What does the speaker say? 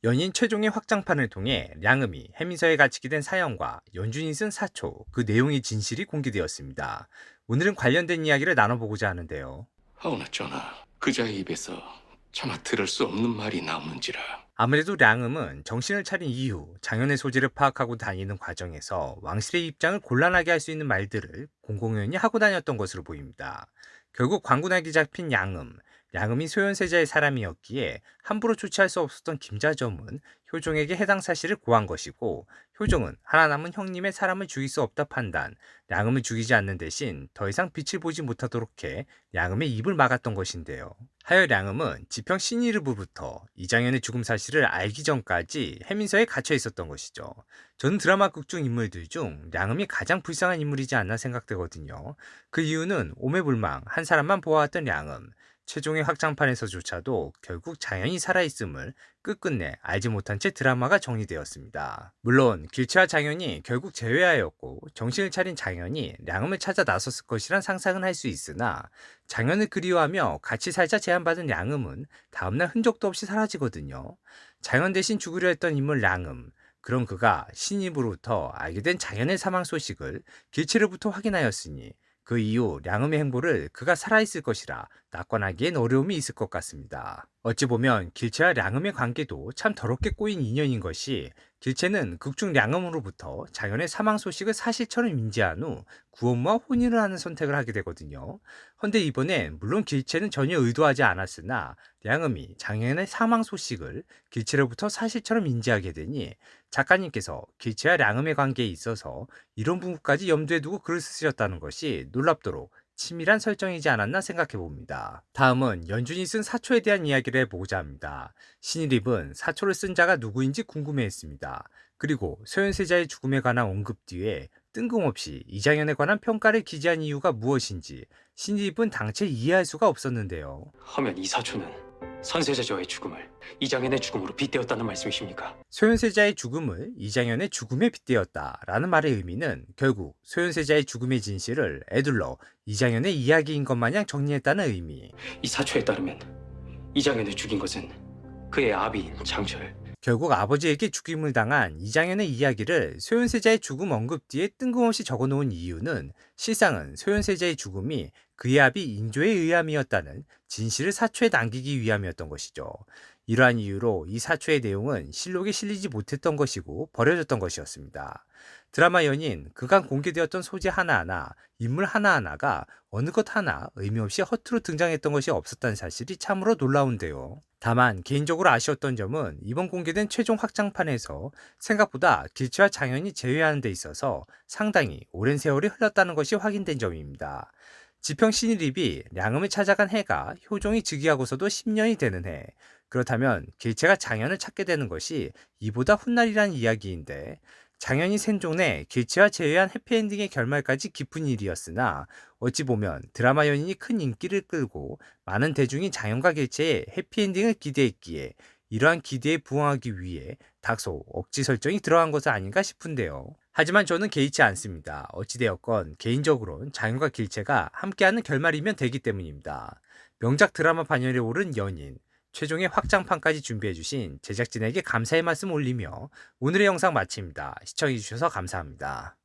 연인 최종의 확장판을 통해 량음이 해민서에 갇히게 된 사연과 연준이 쓴 사초, 그 내용의 진실이 공개되었습니다. 오늘은 관련된 이야기를 나눠보고자 하는데요. 하오나 쩌나 그자의 입에서 차마 들을 수 없는 말이 나오는지라. 아무래도 량음은 정신을 차린 이후 장현의 소재를 파악하고 다니는 과정에서 왕실의 입장을 곤란하게 할 수 있는 말들을 공공연히 하고 다녔던 것으로 보입니다. 결국 광군에게 잡힌 량음이 소현세자의 사람이었기에 함부로 조치할 수 없었던 김자점은 효종에게 해당 사실을 고한 것이고, 효종은 하나 남은 형님의 사람을 죽일 수 없다 판단, 량음을 죽이지 않는 대신 더 이상 빛을 보지 못하도록 해 량음의 입을 막았던 것인데요. 하여 량음은 지평 신이르부부터 이장현의 죽음 사실을 알기 전까지 해민서에 갇혀 있었던 것이죠. 저는 드라마 극중 인물들 중 량음이 가장 불쌍한 인물이지 않나 생각되거든요. 그 이유는 오매불망 한 사람만 보아왔던 량음, 최종의 확장판에서조차도 결국 자연이 살아있음을 끝끝내 알지 못한 채 드라마가 정리되었습니다. 물론 길치와 장현이 결국 재회하였고 정신을 차린 장현이 량음을 찾아 나섰을 것이란 상상은 할 수 있으나, 장현을 그리워하며 같이 살자 제안받은 량음은 다음날 흔적도 없이 사라지거든요. 장현 대신 죽으려 했던 인물 량음, 그런 그가 신입으로부터 알게 된 장현의 사망 소식을 길치로부터 확인하였으니 그 이후 량음의 행보를 그가 살아있을 것이라 낙관하기엔 어려움이 있을 것 같습니다. 어찌 보면 길체와 량음의 관계도 참 더럽게 꼬인 인연인 것이, 길체는 극중 량음으로부터 장현의 사망 소식을 사실처럼 인지한 후 구원무와 혼인을 하는 선택을 하게 되거든요. 헌데 이번엔 물론 길체는 전혀 의도하지 않았으나 량음이 장현의 사망 소식을 길체로부터 사실처럼 인지하게 되니, 작가님께서 길체와 량음의 관계에 있어서 이런 부분까지 염두에 두고 글을 쓰셨다는 것이 놀랍도록 치밀한 설정이지 않았나 생각해 봅니다. 다음은 연준이 쓴 사초에 대한 이야기를 해보고자 합니다. 신일입은 사초를 쓴 자가 누구인지 궁금해했습니다. 그리고 소현세자의 죽음에 관한 언급 뒤에 뜬금없이 이장현에 관한 평가를 기재한 이유가 무엇인지 신일입은 당최 이해할 수가 없었는데요. 하면 이 사초는 선세자저의 죽음을 이장현의 죽음으로 빗대었다는 말씀이십니까? 소현세자의 죽음을 이장현의 죽음에 빗대었다라는 말의 의미는 결국 소현세자의 죽음의 진실을 에둘러 이장현의 이야기인 것 마냥 정리했다는 의미. 이 사초에 따르면 이장현을 죽인 것은 그의 아비인 장철. 결국 아버지에게 죽임을 당한 이장현의 이야기를 소현세자의 죽음 언급 뒤에 뜬금없이 적어놓은 이유는 실상은 소현세자의 죽음이 그의 아비 인조에 의함이었다는 진실을 사초에 남기기 위함이었던 것이죠. 이러한 이유로 이 사초의 내용은 실록에 실리지 못했던 것이고 버려졌던 것이었습니다. 드라마 연인 그간 공개되었던 소재 하나하나, 인물 하나하나가 어느 것 하나 의미 없이 허투루 등장했던 것이 없었다는 사실이 참으로 놀라운데요. 다만 개인적으로 아쉬웠던 점은 이번 공개된 최종 확장판에서 생각보다 길치와 장현이 제외하는 데 있어서 상당히 오랜 세월이 흘렀다는 것이 확인된 점입니다. 지평 신일입이 량음을 찾아간 해가 효종이 즉위하고서도 10년이 되는 해, 그렇다면 길체가 장현을 찾게 되는 것이 이보다 훗날이란 이야기인데, 장현이 생존해 길치와 제외한 해피엔딩의 결말까지 깊은 일이었으나, 어찌 보면 드라마 연인이 큰 인기를 끌고 많은 대중이 장현과 길치의 해피엔딩을 기대했기에 이러한 기대에 부응하기 위해 다소 억지 설정이 들어간 것은 아닌가 싶은데요. 하지만 저는 개의치 않습니다. 어찌되었건 개인적으로는 장현과 길치가 함께하는 결말이면 되기 때문입니다. 명작 드라마 반열에 오른 연인, 최종의 확장판까지 준비해주신 제작진에게 감사의 말씀 올리며 오늘의 영상 마칩니다. 시청해주셔서 감사합니다.